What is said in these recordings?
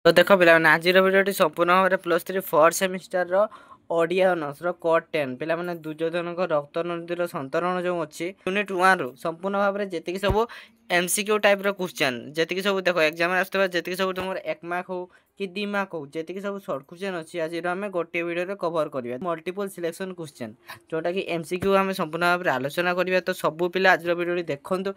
तो देख पे आज भिडियो संपूर्ण भाव में +3 4th semester Odia honours code 10 पे दुर्योधन रक्त नदीर संतरण जो अच्छी यूनिट 1 रु संपूर्ण भाव में जी सब एमसीक्यू टाइप क्वेश्चन जी सब देख एग्जाम आसुवा जी सब तुम 1 मार्क हो कि 2 मार्क हो जी सब सर्ट क्वेश्चन अच्छी आज आम गोटे वीडियो कवर करवा मल्टीपल सिलेक्शन क्वेश्चन जोटा कि एमसीक्यू आम संपूर्ण भाव में आलोचना करवा। तो सब पिला आज वीडियो देखूँ और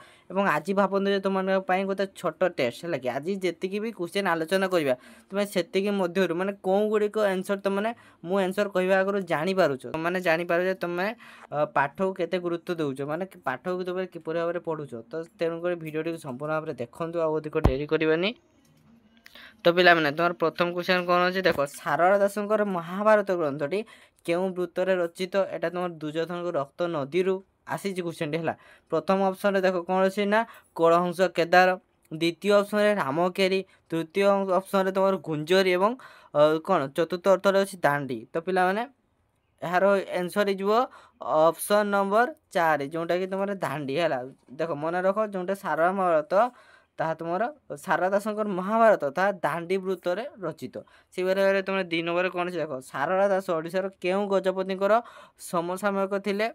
आज भावतु तुम गोटे छोट टेस्ट है कि आज जी भी क्वेश्चन आलोचना करवा तुम्हें से मध्य मानने कौन गुड़िक आंसर तुमने मु आंसर कहवा आगे जानीपार मैंने जानीपार तुम्हें पाठ को केते गुरुत्व दौच माने पाठ को तुम किपर भाव में पढ़ुच। तो तेणुक भिडियो संपूर्ण भाव में देखूँ अधिक डेरी करवानी। तो पिला मैंने तुम प्रथम क्वेश्चन कौन अच्छे देख सारला दासंकर महाभारत ग्रंथटी क्यों वृत्तर रचित एटा तुम दुर्योधन रक्त नदी आसी क्वेश्चन है। प्रथम ऑप्शन देख कौन अच्छे ना कलहंस केदार, द्वितीय ऑप्शन रे रामकेरी, तृतीय ऑप्शन रे तुम गुंजरी एवं कौन चतुर्थ अर्थ अच्छी दांडी। तो पिला माने यार आंसर हो ऑप्शन नंबर 4 जोटा कि तुम दांडी है। देख मन रख जोटा सारला महाभारत ताहा तुम सारला दासंकर महाभारत ताहा दांडी वृत्त रचित से बारे तुम 2 नंबर कौन देख सारला दास ओडिशार केउ गजपति समसामयिक थिले।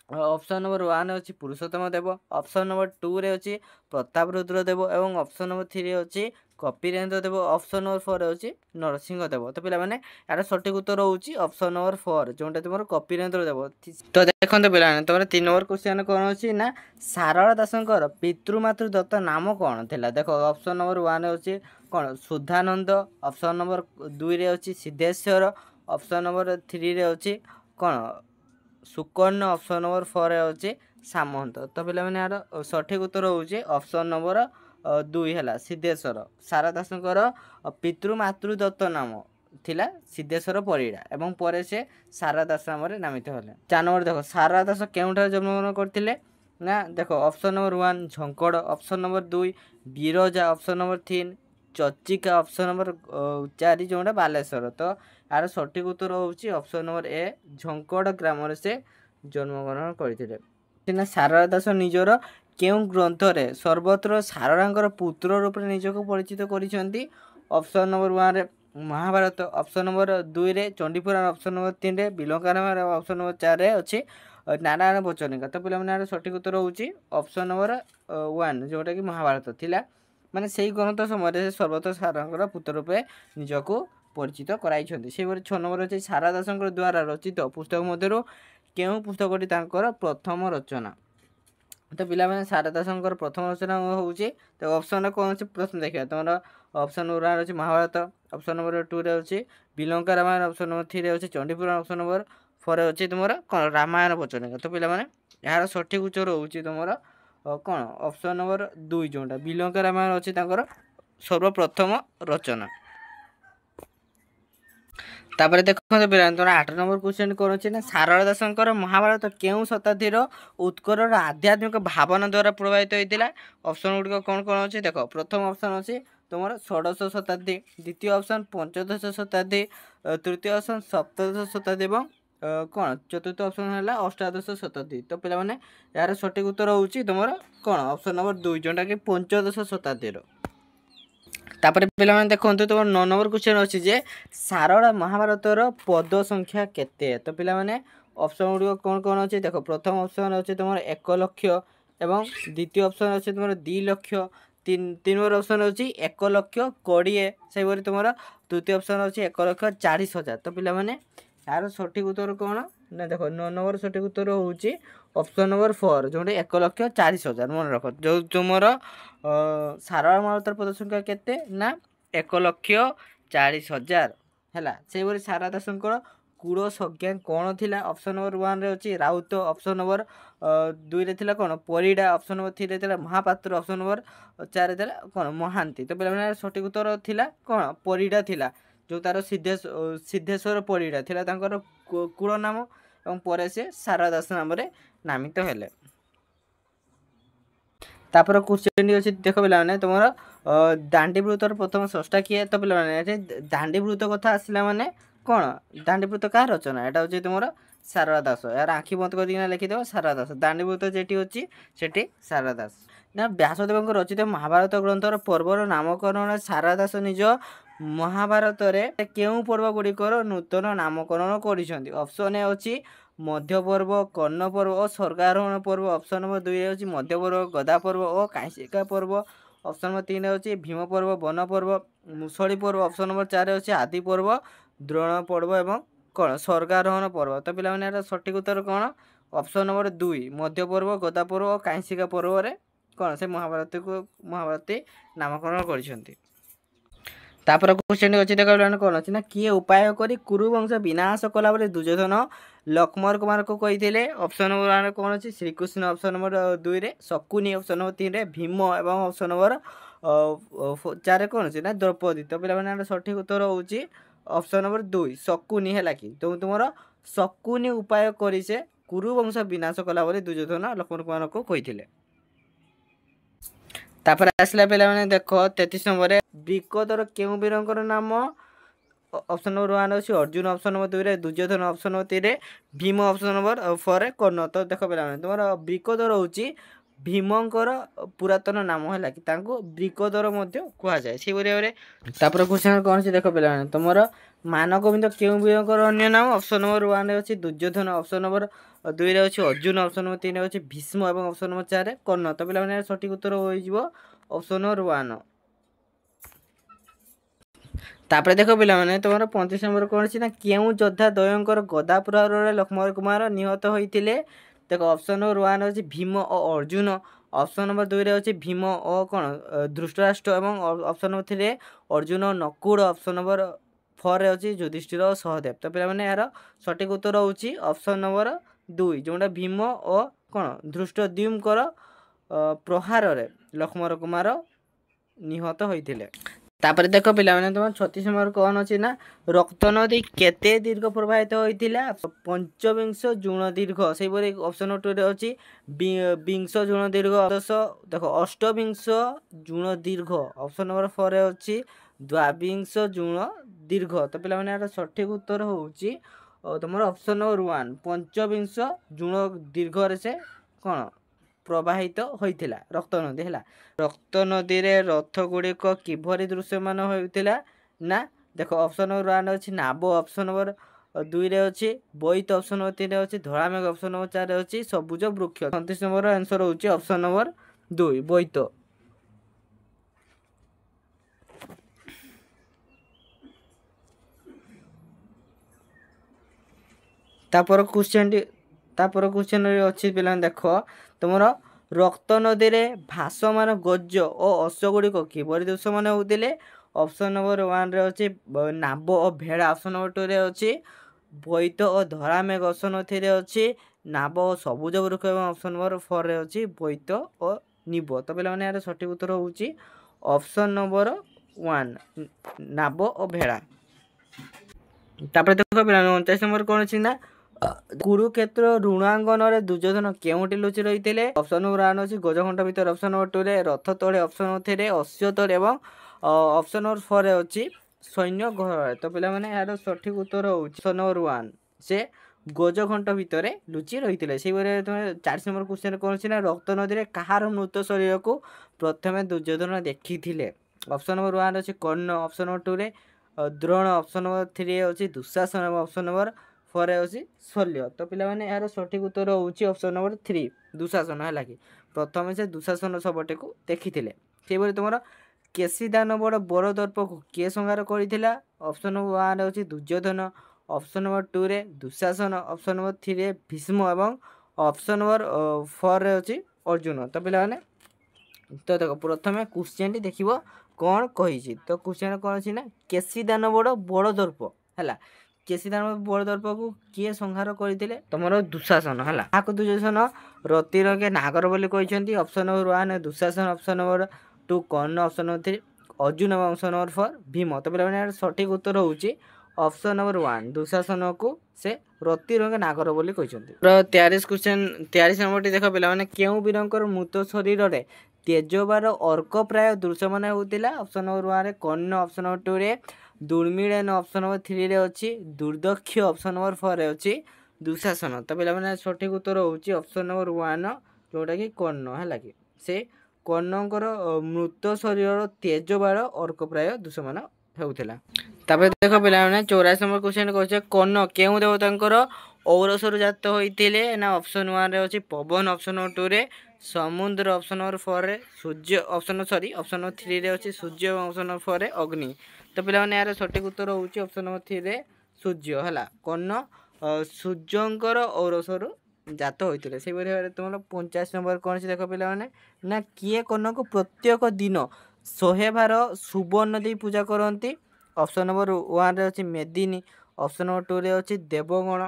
ऑप्शन नंबर 1 अच्छी पुरुषोत्तम देव, ऑप्शन नंबर 2 रे अच्छी प्रताप रुद्र देव और ऑप्शन नंबर 3 अच्छी कपिलेन्द्र देव, ऑप्शन नंबर 4 अच्छी नरसिंह देव। तो पे यार सठिक उत्तर होची ऑप्शन नंबर 4 जोटा तुम कपिलेन्द्र देव। तो देखो पे तुम 3 नंबर क्वेश्चन कौन अच्छी ना सारला दासंकर पितृमातृ दत्त नाम कौन थिला। देखो ऑप्शन नंबर 1 अच्छी कौन सुधानंद, ऑप्शन नंबर 2 रे अच्छी सिद्धेश्वर, ऑप्शन नंबर 3 रे अच्छी कौन सुकर्ण, ऑप्शन नंबर 4 अच्छे सामंत। तो पे यार सठिक उत्तर होचे ऑप्शन नंबर 2 है सिद्धेश्वर। सारला दासंकर पितृमातृ दत्त नाम थिला सिद्धेश्वर परिड़ा एवं परे से सारला दास नाम नामित होले। 4 नंबर देख सारला दास केउठार जन्मग्रहण करथिले ना देख option number 1 Jhankad, option number 2 Biraja, option number 3 Charchika, option number 4 जोटा बालेश्वर। तो यार सठिक उत्तर होची ऑप्शन नंबर ए झंकड़ ग्राम से जन्मग्रहण करथिले। सारला दास निजर केउ ग्रंथ रे सर्वत्र सारलांकर पुत्र रूप निजक परिचित करिसेंती। ऑप्शन नंबर 1 रे महाभारत, ऑप्शन नंबर 2 रे चंडीपुराण, ऑप्शन नंबर 3 रे बिलंका रामायण, ऑप्शन नंबर 4 रे अछि नारायण बचनिका। तो पे सठिक उत्तर होची ऑप्शन नंबर 1 जोटा कि महाभारत थिला माने सेही ग्रंथ समय सर्वत्र सारलांकर पुत्र रूपे निजको परिचित कराइछन्ति। से 6 नंबर अछि सारला दासंकर द्वारा रचित पुस्तक मध्यरु केउ पुस्तकटी तांकर प्रथम रचना। तो पिला माने सारला दासंकर प्रथम रचना होउची। तो ऑप्शन कौन अछि प्रश्न देखिया तुम ऑप्शन नंबर 1 अछि महाभारत, ऑप्शन नंबर 2 रे अछि बिलंका रामायण, ऑप्शन नंबर 3 रे अछि चंडीपुराण, ऑप्शन नंबर 4 अछि तुमरा कोन रामायण वचनिका। तो पिला माने यार सठिक उत्तर होउची तुमरा कोन ऑप्शन नंबर 2 जोटा बिलंका रामायण अछि तांकर सर्वप्रथम रचना। तापर देखो तुम 8 नंबर क्वेश्चन कौन अच्छे ना सारला दासंकर महाभारत केउ शताब्दीर उत्कलर आध्यात्मिक भावना द्वारा प्रभावित होता। ऑप्शन गुड़िक कौन कौन अच्छे देख प्रथम ऑप्शन अच्छे तुम षोडश शताब्दी, द्वितीय ऑप्शन पंचदश शताब्दी, तृतीय ऑप्शन सप्तदश शताब्दी और कौन चतुर्थ ऑप्शन है अष्टादश शताब्दी। तो पे यार सठिक उत्तर होची तुम कौन ऑप्शन नंबर 2 जोटा कि पंचदश शताब्दी। तापर पे देखो तुम 9 नंबर क्वेश्चन अच्छी जे सारला महाभारतर पद संख्या केते। तो पे ऑप्शन गुड़िक कौन कौन अच्छे देख प्रथम ऑप्शन अच्छे तुम 1 लाख एवं द्वितीय ऑप्शन अच्छे तुम 2 लाख, 3 नंबर ऑप्शन अच्छी 1 लाख 20 से तुम तृतीय ऑप्शन अच्छी 1,40,000। तो पे यार सठिक उत्तर कौन ना देख 9 नंबर सठिक उत्तर होची ऑप्शन नंबर 4 जोटे 1,40,000। मन रख जो तुम सारला महाभारतर पद संख्या केते ना 1,40,000 है। से सारला दासंकर कूल संज्ञा कौन थिला। ऑप्शन नंबर 1 रे अच्छी राउत, ऑप्शन नंबर 2 रे थिला कौन परिड़ा, ऑप्शन नंबर 3 रे थिला महापात्र, ऑप्शन नंबर 4 रे थिला कौन महांती। तो पे सठिक उत्तर थिला कौन परिड़ा थिला जो तार सिद्धेश्वर परिड़ा थिला तांकर कूल नाम और पर से सारला दास नाम नामित हेले। तापर क्वेश्चन अच्छी देख पे तुम दांडी वृत्तर प्रथम स्रष्टा किए। तो पे दांडी वृत्त कथा आसला माने कौन दांडी वृत्त क्या रचना यहाँ हूँ तुम सारला दास। यार आखि बंद कर लिखिदेव सारला दास दांडी वृत्त जेटी अच्छी सेठी सारला दास ना व्यासदेव रचित महाभारत ग्रंथर पर्वर नामकरण सारला दास निज ମହାଭାରତରେ କେଉଁ ପର୍ବ ଗୁଡ଼ିକର ନୂତନ ନାମକରଣ କରିଛନ୍ତି? ଅପସନ୍ ଏ ଅଛି ମଧ୍ୟ ପର୍ବ, କର୍ଣ୍ଣ ପର୍ବ ଓ ସ୍ୱର୍ଗାରୋହଣ ପର୍ବ। ଅପସନ୍ ନମ୍ବର 2 ହେଉଛି ମଧ୍ୟ ପର୍ବ, ଗଦା ପର୍ବ ଓ କାହିଁସିକା ପର୍ବ। ଅପସନ୍ ନମ୍ବର 3 ହେଉଛି ଭୀମ ପର୍ବ, ବନ ପର୍ବ, ମୁସଳି ପର୍ବ। ଅପସନ୍ ନମ୍ବର 4 ହେଉଛି ଆଦି ପର୍ବ, ଦ୍ରୋଣ ପର୍ବ ଏବଂ କ'ଣ ସ୍ୱର୍ଗାରୋହଣ ପର୍ବ। ତ ପିଲାମାନେ ଏହାର ସଠିକ୍ ଉତ୍ତର କ'ଣ? ଅପସନ୍ ନମ୍ବର 2 ମଧ୍ୟ ପର୍ବ, ଗଦା ପର୍ବ ଓ କାହିଁସିକା ପର୍ବରେ କ'ଣ ସେ ମହାଭାରତୀ ନାମକରଣ କରିଛନ୍ତି। ତାପରେ କ୍ୱେଶ୍ଚନ୍ ଅଛି ଦେଖ କ'ଣ ଅଛି ନା କିଏ ଉପାୟ କରି କୁରୁବଂଶ ବିନାଶ କଲା ବୋଲି ଦୁର୍ଯ୍ୟୋଧନ ଲକ୍ଷ୍ମଣ କୁମାରକୁ କହିଥିଲେ? ଅପସନ୍ ନମ୍ବର 1 କ'ଣ ଅଛି? ଶ୍ରୀକୃଷ୍ଣ। ଅପସନ୍ ନମ୍ବର 2ରେ ଶକୁନି। ଅପସନ୍ ନମ୍ବର 3ରେ ଭୀମ ଏବଂ ଅପସନ୍ ନମ୍ବର 4ରେ କ'ଣ ଅଛି ନା ଦ୍ରୌପଦୀ। ତ ପିଲାମାନେ ସଠିକ୍ ଉତ୍ତର ହେଉଛି ଅପସନ୍ ନମ୍ବର 2 ଶକୁନି ହେଲା କି ତୁମର ଶକୁନି ଉପାୟ କରି ସେ କୁରୁବଂଶ ବିନାଶ କଲା ବୋଲି ଦୁର୍ଯ୍ୟୋଧନ ଲକ୍ଷ୍ମଣ କୁମାରକୁ କହିଥିଲେ। ତାପରେ ଆସିଲା ପିଲାମାନେ ଦେଖ 33 ନମ୍ବରରେ ବିକଟର କେଉଁ ବୀରଙ୍କର ନାମ? ଅପସନ୍ ନମ୍ବର 1 ଅଛି ଅର୍ଜୁନ। ଅପସନ୍ ନମ୍ବର 2ରେ ଦୁର୍ଯ୍ୟୋଧନ। ଅପସନ୍ ନମ୍ବର 3ରେ ଭୀମ। ଅପସନ୍ ନମ୍ବର 4ରେ କର୍ଣ୍ଣ। ତ ଦେଖ ପିଲାମାନେ ତୁମର ବିକଟର ହେଉଛି ଭୀମଙ୍କର ପୁରାତନ ନାମ ହେଲା କି ତାଙ୍କୁ ବିକଟର ମଧ୍ୟ କୁହାଯାଏ ସେଇଭଳି ଭାବରେ। ତାପରେ କ୍ୱେଶ୍ଚନ୍ କ'ଣ ଅଛି ଦେଖ ପିଲାମାନେ ତୁମର ମାନଗୋବିନ୍ଦ କେଉଁ ବୀରଙ୍କର ଅନ୍ୟ ନାମ? ଅପସନ୍ ନମ୍ବର 1ରେ ଅଛି ଦୁର୍ଯ୍ୟୋଧନ। ଅପସନ୍ ନମ୍ବର 2ରେ ଅଛି ଅର୍ଜୁନ। ଅପସନ୍ ନମ୍ବର 3ରେ ଅଛି ଭୀଷ୍ମ ଏବଂ ଅପସନ୍ ନମ୍ବର 4ରେ କର୍ଣ୍ଣ। ତ ପିଲାମାନେ ସଠିକ୍ ଉତ୍ତର ହୋଇଯିବ ଅପସନ୍ ନମ୍ବର 1। ତାପରେ ଦେଖ ପିଲାମାନେ ତୁମର 35 ନମ୍ବର କ'ଣ ଅଛି ନା କେଉଁ ଯୋଦ୍ଧା ଦ୍ୱୟଙ୍କର ଗଦା ପ୍ରହାରରେ ଲକ୍ଷ୍ମଣ କୁମାର ନିହତ ହୋଇଥିଲେ? ଦେଖ ଅପସନ୍ ନମ୍ବର 1 ଅଛି ଭୀମ ଓ ଅର୍ଜୁନ। ଅପସନ୍ ନମ୍ବର 2ରେ ଅଛି ଭୀମ ଓ କ'ଣ ଧୃତରାଷ୍ଟ୍ର ଏବଂ ଅପସନ୍ ନମ୍ବର 3ରେ ଅର୍ଜୁନ ନକୁଳ। ଅପସନ୍ ନମ୍ବର 4ରେ ଅଛି ଯୁଧିଷ୍ଠିର ଓ ସହଦେବ। ତ ପିଲାମାନେ ଏହାର ସଠିକ୍ ଉତ୍ତର ହେଉଛି ଅପସନ୍ ନମ୍ବର 2 ଯେଉଁଟା ଭୀମ ଓ କ'ଣ ଧୃଷ୍ଟଦ୍ୟୁମ୍ନଙ୍କର ପ୍ରହାରରେ ଲକ୍ଷ୍ମଣ କୁମାର ନିହତ ହୋଇଥିଲେ। ତାପରେ ଦେଖ ପିଲାମାନେ ତୁମ 36 ନମ୍ବର କ'ଣ ଅଛି ନା ରକ୍ତ ନଦୀ କେତେ ଦୀର୍ଘ ପ୍ରବାହିତ ହୋଇଥିଲା? 25 ଜୁଣ ଦୀର୍ଘ। ସେହିପରି ଅପସନ୍ 2ରେ ଅଛି 20 ଜୁଣ ଦୀର୍ଘ। ଦେଖ 28 ଜୁଣ ଦୀର୍ଘ। ଅପସନ୍ ନମ୍ବର 4ରେ ଅଛି 22 ଜୁଣ ଦୀର୍ଘ। ତ ପିଲାମାନେ ଏହାର ସଠିକ୍ ଉତ୍ତର ହେଉଛି ତୁମର ଅପସନ୍ ନମ୍ବର 1 25 ଜୁଣ ଦୀର୍ଘରେ ସେ କ'ଣ ପ୍ରବାହିତ ହୋଇଥିଲା ରକ୍ତ ନଦୀ ହେଲା। ରକ୍ତ ନଦୀରେ ରଥ ଗୁଡ଼ିକ କିଭଳି ଦୃଶ୍ୟମାନ ହେଉଥିଲା ନା ଦେଖ ଅପସନ୍ ନମ୍ବର 1 ଅଛି ନାବ। ଅପସନ୍ ନମ୍ବର 2ରେ ଅଛି ବୋଇତ। ଅପସନ୍ ନମ୍ବର 3ରେ ଅଛି ଧଳାମେଘ। ଅପସନ୍ ନମ୍ବର 4ରେ ଅଛି ସବୁଜ ବୃକ୍ଷ। 29 ନମ୍ବର ଆନ୍ସର ହେଉଛି ଅପସନ୍ ନମ୍ବର 2 ବୋଇତ। ତାପରେ କ୍ୱେଶ୍ଚନ୍ ଅଛି ପିଲାମାନେ ଦେଖ ତୁମର ରକ୍ତ ନଦୀରେ ଭାସମାନ ଗଜ ଓ ଅଶ୍ଵ ଗୁଡ଼ିକ କିପରି ଦୃଶ୍ୟମାନ ହେଉଥିଲେ? ଅପସନ୍ ନମ୍ବର 1ରେ ଅଛି ନାବ ଓ ଭେଡ଼ା। ଅପସନ୍ ନମ୍ବର 2ରେ ଅଛି ବୋଇତ ଓ ଧଳାମେଘ। ଅପସନ୍ ନମ୍ବର 3ରେ ଅଛି ନାବ ଓ ସବୁଜ ବୃକ୍ଷ ଏବଂ ଅପସନ୍ ନମ୍ବର 4ରେ ଅଛି ବୋଇତ ଓ ନିବ। ତ ପିଲାମାନେ ଏହାର ସଠିକ୍ ଉତ୍ତର ହେଉଛି ଅପସନ୍ ନମ୍ବର 1 ନାବ ଓ ଭେଡ଼ା। ତାପରେ ଦେଖ ପିଲାମାନେ 29 ନମ୍ବର କ'ଣ ଅଛି ନା କୁରୁକ୍ଷେତ୍ର ଋଣାଙ୍ଗନରେ ଦୁର୍ଯ୍ୟୋଧନ କେଉଁଠି ଲୁଚି ରହିଥିଲେ? ଅପସନ୍ ନମ୍ବର 1 ଅଛି ଗଜଘଣ୍ଟା ଭିତରେ। ଅପସନ୍ ନମ୍ବର 2ରେ ରଥ ତଳେ। ଅପସନ୍ ନମ୍ବର 3ରେ ଅଶ୍ଵ ତଳେ ଏବଂ ଅପସନ୍ ନମ୍ବର 4ରେ ଅଛି ସୈନ୍ୟ ଗହଳରେ। ତ ପିଲାମାନେ ଏହାର ସଠିକ୍ ଉତ୍ତର ହେଉଛି ଅପସନ୍ ନମ୍ବର 1 ସେ ଗଜଘଣ୍ଟ ଭିତରେ ଲୁଚି ରହିଥିଲେ। ସେଇଭଳି ତୁମେ 40 ନମ୍ବର କ୍ୱେଶ୍ଚନ୍ କ'ଣ ଅଛି ନା ରକ୍ତ ନଦୀରେ କାହାର ମୃତ ଶରୀରକୁ ପ୍ରଥମେ ଦୁର୍ଯ୍ୟୋଧନ ଦେଖିଥିଲେ? ଅପସନ୍ ନମ୍ବର 1 ଅଛି କର୍ଣ୍ଣ। ଅପସନ୍ ନମ୍ବର 2ରେ ଦ୍ରୋଣ। ଅପସନ୍ ନମ୍ବର 3 ଅଛି ଦୁଃଶାସନ ଏବଂ ଅପସନ୍ ନମ୍ବର 4ରେ ଅଛି ଶଲ୍ୟ। ତ ପିଲାମାନେ ଏହାର ସଠିକ୍ ଉତ୍ତର ହେଉଛି ଅପସନ୍ ନମ୍ବର 3 ଦୁଃଶାସନ ହେଲା କି ପ୍ରଥମେ ସେ ଦୁଃଶାସନ ଶବଟିକୁ ଦେଖିଥିଲେ। ସେହିଭଳି ତୁମର କେଶୀ ଦାନବର ବଡ଼ ଦର୍ପକୁ କିଏ ସଂହାର କରିଥିଲା? ଅପସନ୍ ନମ୍ବର 1ରେ ଅଛି ଦୁର୍ଯ୍ୟୋଧନ। ଅପସନ୍ ନମ୍ବର 2ରେ ଦୁଃଶାସନ। ଅପସନ୍ ନମ୍ବର 3ରେ ଭୀଷ୍ମ ଏବଂ ଅପସନ୍ ନମ୍ବର 4ରେ ଅଛି ଅର୍ଜୁନ। ତ ପିଲାମାନେ ତ ଦେଖ ପ୍ରଥମେ କ୍ୱେଶ୍ଚନ୍ଟି ଦେଖିବ କ'ଣ କହିଛି। ତ କ୍ୱେଶ୍ଚନ୍ କ'ଣ ଅଛି ନା କେଶୀ ଦାନବର ବଡ଼ ଦର୍ପ ହେଲା। କେଶୀ ଦାନବ ବଡ଼ ଦର୍ପକୁ କିଏ ସଂହାର କରିଥିଲେ? ତୁମର ଦୁଃଶାସନ ହେଲା। ତାହାକୁ ଦୁର୍ଯ୍ୟୋଧନ ରତିରଙ୍ଗେ ନାଗର ବୋଲି କହିଛନ୍ତି। Option number 1 Dushasana. Option number 2 Karna. Option number 3 Arjun ଏବଂ ଅପସନ୍ ନମ୍ବର 4 ଭୀମ। ତ ପିଲାମାନେ ଏହାର ସଠିକ୍ ଉତ୍ତର ହେଉଛି ଅପସନ୍ ନମ୍ବର 1 ଦୁଃଶାସନକୁ ସେ ରତିରଙ୍ଗେ ନାଗର ବୋଲି କହିଛନ୍ତି। 43 ନମ୍ବରଟି ଦେଖ ପିଲାମାନେ କେଉଁ ବୀରଙ୍କର ମୃତ ଶରୀରରେ ତେଜବାର ଅର୍କ ପ୍ରାୟ ଦୃଶ୍ୟମାନ ହେଉଥିଲା? ଅପସନ୍ ନମ୍ବର 1ରେ କର୍ଣ୍ଣ। ଅପସନ୍ ନମ୍ବର 2ରେ ଦୁର୍ମିଳନ। ଅପସନ୍ ନମ୍ବର 3ରେ ଅଛି ଦୁର୍ଦକ୍ଷ। ଅପସନ୍ ନମ୍ବର 4ରେ ଅଛି ଦୁଃଶାସନ। ତ ପିଲାମାନେ ସଠିକ୍ ଉତ୍ତର ହେଉଛି ଅପସନ୍ ନମ୍ବର 1 ଯେଉଁଟାକି କର୍ଣ୍ଣ ହେଲା କି ସେ କର୍ଣ୍ଣଙ୍କର ମୃତ ଶରୀରର ତେଜବାର ଅର୍କ ପ୍ରାୟ ଦୃଶ୍ୟମାନ होउथिला। तापर देख पिला माने 84 नंबर क्वेश्चन कहछे कर्ण केउ देवतांकर औरसरु जात होइतिले ना ऑप्शन 1 रे अछि पवन ऑप्शन 2 रे समुद्र ऑप्शन नंबर 4 रे सूर्य ऑप्शन ऑप्शन नंबर 3 रे अछि सूर्य ऑप्शन नंबर 4 रे अग्नि। तो पिला माने यार सटीक उत्तर होउची ऑप्शन नंबर 3 रे सूर्य हला कर्ण सूर्यंकर औरसरु जात होइतिले। से बरे तुमर 85 नंबर कोन अछि देख पिला माने ना किए कर्ण को प्रत्येक दिन 100 भार सुवर्ण दे पूजा करंती। ऑप्शन नंबर 1 रे अछि मेदिनी ऑप्शन नंबर 2 रे अछि देवगण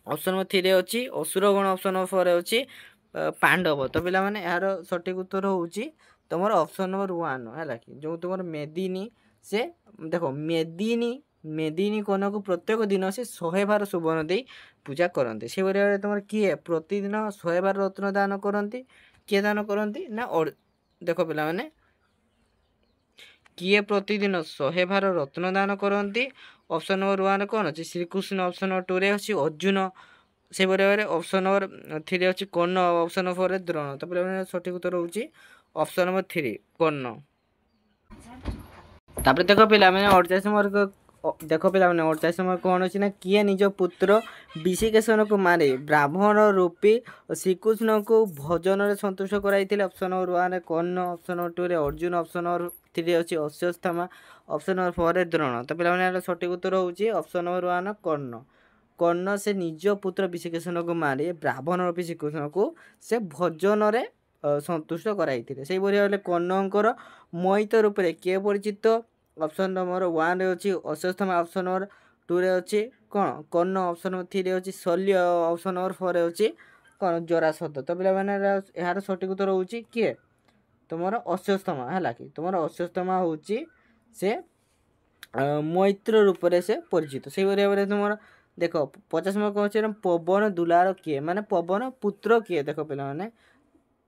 ऑप्शन नंबर 3 रे अछि असुरगण ऑप्शन नंबर 4 रे अछि पांडव। तो पिला माने यार सटीक उत्तर होउची तुमर ऑप्शन नंबर 1 हैला कि जो तुमर मेदिनी से देखो मेदिनी कर्ण को प्रत्येक दिन से 100 भार सुवर्ण दे पूजा करंती। से बरे तुमर किए प्रतिदिन 100 भार रत्न दान करंती किए दान करंती ना देखो पिला माने किए प्रतिदिन 100 भार रत्न दान करंती। ऑप्शन नंबर 1 कौन अछि श्रीकृष्ण ऑप्शन नंबर 2 रे अछि अर्जुन से बरे ऑप्शन नंबर 3 अछि कर्ण ऑप्शन नंबर 4 रे द्रोण। तो पिला सठिक उत्तर होउची ऑप्शन नंबर 3 कर्ण। तापर देखो पिला माने 48 नंबर देखो पिला माने 48 नंबर कोन अछि ना किए निज पुत्र विषिकेशन को मारे ब्राह्मण रूपी श्रीकृष्ण को भोजन रे संतुष्ट कराइथिले। ऑप्शन नंबर 1 रे कर्ण ऑप्शन नंबर 2 रे अर्जुन ऑप्शन नंबर 3 अछि अश्वत्थामा ऑप्शन नंबर 4 रे द्रोण। तो पिला माने सठिक उत्तर होउची ऑप्शन नंबर 1 कर्ण। कर्ण से निज पुत्र विषिकेशन को मारे ब्राह्मण रूपी श्रीकृष्ण को से भोजन रे संतुष्ट कराइथिले। सेहि बरे कर्णंकर मोहित रूप रे के परिचित ऑप्शन नंबर 1 रे अछि अश्वत्थामा ऑप्शन नंबर 2 रे अछि कोन कर्ण ऑप्शन नंबर 3 रे अछि शल्य ऑप्शन नंबर 4 रे अछि कोन जरासंध। तो पिला माने यार सटीक उत्तर होउची के तुमर अश्वत्थामा हैला कि तुमर अश्वत्थामा होउची से मैत्र रूप रे से परिचित। सेहि बरे तुमर देखो 50 नंबर कोन अछि पवन दुलार किए माने पवन पुत्र किए देखो पिला माने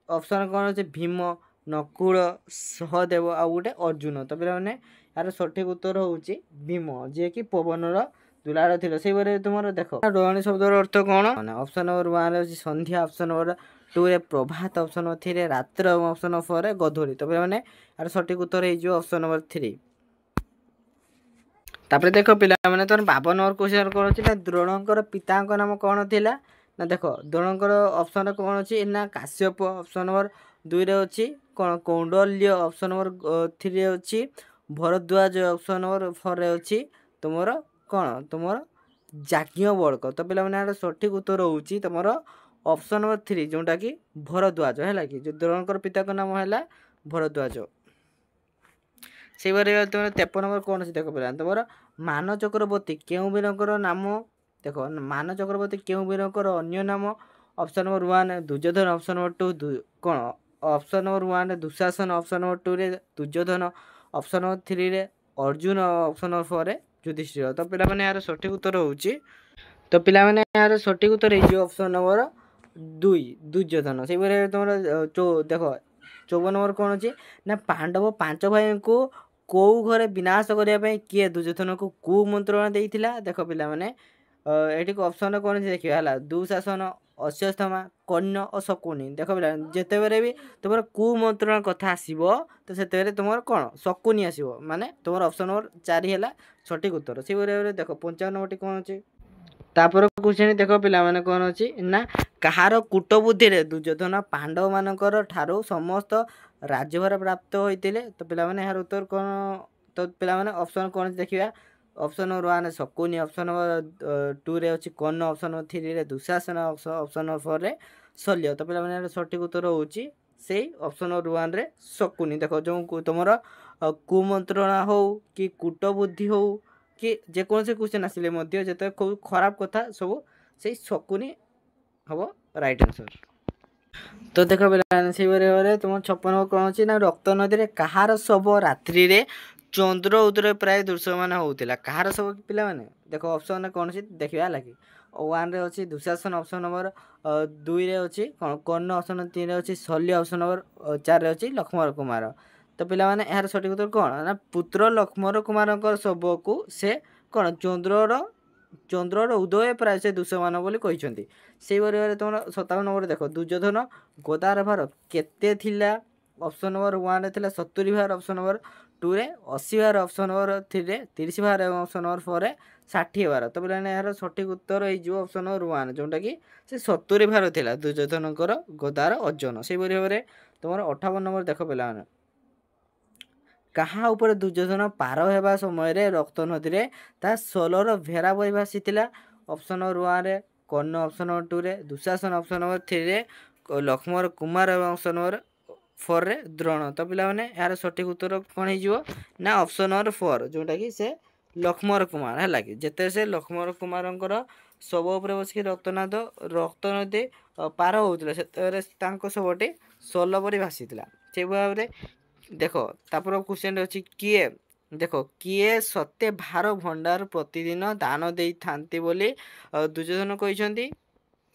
ऑप्शन कोन अछि भीम नकुल सहदेव आ गुटे अर्जुन। तो पिला माने यार सठिक उत्तर होउची भीम जे कि पवन रो दुलार थिलो। सेहि बरे तुमर देखो रोहिणी शब्द रो अर्थ कोन माने ऑप्शन नंबर 1 रे अछि संध्या ऑप्शन नंबर 2 रे प्रभात ऑप्शन नंबर 3 रे रात्र ऑप्शन नंबर 4 रे गधूली। तो पिला माने यार सठिक उत्तर हे जो ऑप्शन नंबर 3। तापर देखो पिला माने तोर 52 नंबर क्वेश्चन कोन अछि ना द्रोणंकर पितांक नाम कोन थिला ना देखो द्रोणंकर ऑप्शन कोन अछि ना काश्यप ऑप्शन नंबर 2 रे अछि कोन कौंडल्य ऑप्शन नंबर 3 रे अछि भरद्वाज ऑप्शन नंबर 4 रे अछि तुमर कोन तुमर याज्ञवल्क्य। तो पिला माने सठिक उत्तर होउची तुमर ऑप्शन नंबर 3 जोंटा कि भरद्वाज हैला कि जो द्रोणंकर पिता का नाम हैला भरद्वाज। से बारे तुम 53 नंबर कोन अछि देखो पिला तुमर मान चक्रवर्ती केउ वीरंकर नाम देखो मान चक्रवर्ती केउ वीरंकर अन्य नाम option number 1 Duryodhana option number 2 कोन option number 1 Dushasana option number 2 रे दुर्योधन ऑप्शन नंबर 3 रे अर्जुन ऑप्शन नंबर 4 रे युधिष्ठिर। तो पिला माने यार सठिक उत्तर होउची तो पिला माने यार सठिक उत्तर हे ऑप्शन नंबर 2 दुर्योधन। से बारे तुमर देखो 54 नंबर कोन अछि ना पांडव पांच भाई को कोउ घरे विनाश करिया पई किए दुर्योधन को कु मंत्रणा देइथिला देखो पिला माने एठी को ऑप्शन कोन अछि देखिया हला दुशासन अश्वत्थामा कर्ण और शकुनी। देखो पिला जेते बेरे भी तुमर कु मंत्रणा कथा आसीबो तो सेते बेरे तुमर कोन शकुनी आसीबो माने तुमर ऑप्शन नंबर 4 हैला सठिक उत्तर। से बारे देखो 55 नंबर कोन अछि तापर क्वेश्चन देखो पिला माने कोन अछि ना कहार कूट बुद्धि रे दुर्योधन पांडव मानकर ठारो समस्त राज्यभार प्राप्त होइतिले। तो पिला माने यार उत्तर कोन तो पिला माने ऑप्शन कोन देखिया option number 1 Shakuni option number 2 रे अछि कर्ण ऑप्शन नंबर 3 रे दुशासन ऑप्शन नंबर 4 रे शल्य। तो पिला माने सठिक उत्तर होउची सेही ऑप्शन नंबर 1 रे शकुनी। देखो जो तुमर कुमंत्रणा हो कि कूट बुद्धि हो कि जे कोन से क्वेश्चन आसिले मध्ये जते खूब खराब कथा सब सेही शकुनी हबो राइट आंसर। तो देखो बेला से बारे तुम 56 कोन अछि ना रक्त नदी रे कहार सब रात्रि रे चंद्र उदय प्राय दृश्यमान होउतिला कहार सब पिला माने देखो ऑप्शन कोन अछि देखिया लागि 1 रे अछि दुशासन ऑप्शन नंबर 2 रे अछि कर्ण ऑप्शन नंबर 3 रे अछि शल्य ऑप्शन नंबर 4 रे अछि लक्ष्मण कुमार। तो पिला माने यार सठिक उत्तर कोन ना पुत्र लक्ष्मण कुमारकर सब को से कोन चंद्र उदय प्राय से दृश्यमान बोली कहिसंती। सेही बारे तुम 57 नंबर देखो दुर्योधन गदार भार केते थिला ऑप्शन नंबर 1 रे थिला 70 भार ऑप्शन नंबर टू रे 80 बार ऑप्शन नंबर 3 रे 30 बार एवं ऑप्शन नंबर 4 रे 60 बार तो पे यार सठिक उत्तर हो ऑप्शन नंबर 1 जोटा कि से 70 बार थिला दुर्योधनकर गदार ओजन से भाव में तुम 58 नंबर देख पे कहा ऊपर दुर्योधन पार होगा समय रक्त नदी रे ता सोलर भेरा बही भासीला ऑप्शन नंबर 1 रे कर्ण ऑप्शन नंबर 2 रे दुशासन ऑप्शन नंबर 3 रे लक्ष्मण कुमार और ऑप्शन नंबर 4 रे द्रोण तो पे यार सठिक उत्तर कौन हो ना ऑप्शन नंबर 4 जोटा कि से लक्ष्मण कुमार है कि जिते से लक्ष्मण कुमार शव उपर बसिक रक्त नदी पार होता से शवटी सोल परी भासीला से भाव में देख तापर क्वेश्चन अच्छी किए देख किए सत्य भार भंडार प्रतिदिन दान दे था दुर्योधन कहते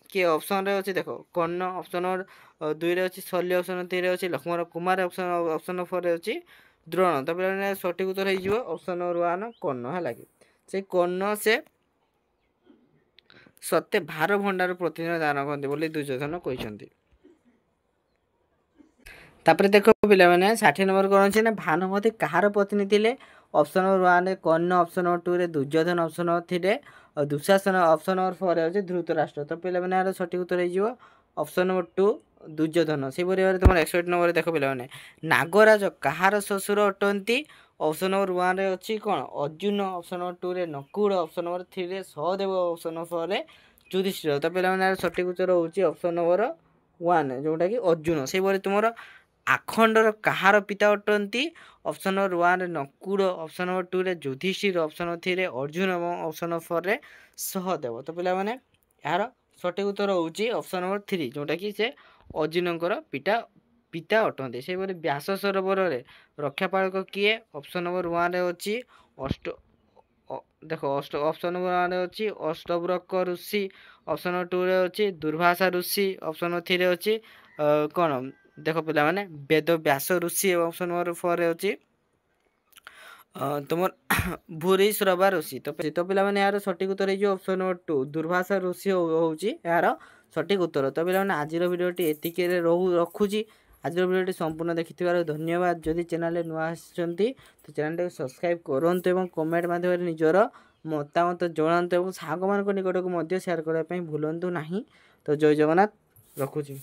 किए ऑप्शन रे अच्छे देख कर्ण ऑप्शन नंबर 2 रे अच्छी शल्य ऑप्शन 3 रे अच्छी लक्ष्मण कुमार ऑप्शन 4 रे अच्छी द्रोण तो पे सठिक उत्तर हो ऑप्शन नंबर 1 कर्ण है कि से कर्ण से सत्य भार भंडार प्रतिदिन दान करते बोली दुर्योधन कहते तापर देख पे 60 नंबर कौन अच्छे ना भानुमती कहार पत्नी थे ऑप्शन नंबर 1 कर्ण ऑप्शन नंबर 2 रे दुर्योधन ऑप्शन नंबर 3 रे दुशासन ऑप्शन नंबर 4 अच्छे धृतराष्ट्र तो पे यार सठिक उत्तर हो ऑप्शन नंबर 2 दुर्योधन से भाव तुम 61 नंबर देख पे नागराज कहार शशुर अटंती ऑप्शन नंबर 1 रे अच्छी कौन अर्जुन ऑप्शन नंबर 2 रे नकुल ऑप्शन नंबर 3 रे सहदेव ऑप्शन नंबर 4 रे युधिष्ठिर तो पे सठिक उत्तर होची ऑप्शन नंबर 1 जोटा कि अर्जुन से भाव तुम आखंडर कहार पिता अटंती ऑप्शन नंबर 1 रे नकुल ऑप्शन नंबर 2 रे युधिष्ठिर ऑप्शन नंबर 3 रे अर्जुन और ऑप्शन नंबर 4 रे सहदेव तो पे यार सठिक उत्तर होची ऑप्शन नंबर 3 जोटा कि से अर्जुनकर पिता अटंती से व्यास सरोवर रे रक्षापालक किए ऑप्शन नंबर 1 रे अच्छी अष्ट देख ऑप्शन नंबर 1 रे अच्छी अष्टवक्रक ऋषि ऑप्शन नंबर 2 रे अच्छी दुर्वासा ऋषि ऑप्शन नंबर 3 रे अच्छी कौन देख पे वेद व्यास ऋषि ऑप्शन नंबर 4 रे अच्छी तुम भूरी श्रवा ऋषि तो पे यार सठिक उत्तर हो ऑप्शन नंबर 2 दुर्वासा ऋषि होची यार सठिक उत्तर तो पे आज भिडियोटी एतिके रखुची आज भिडियोटी संपूर्ण देखि धन्यवाद जदि चैनल नुआ आसछंती तो चैनल को सब्सक्राइब करंतु एवं कमेंट माध्यम निजर मतामत जणांतु एवं सांग मान निकट को शेयर करने भूलंतु नहीं तो जय जगन्नाथ रखुची।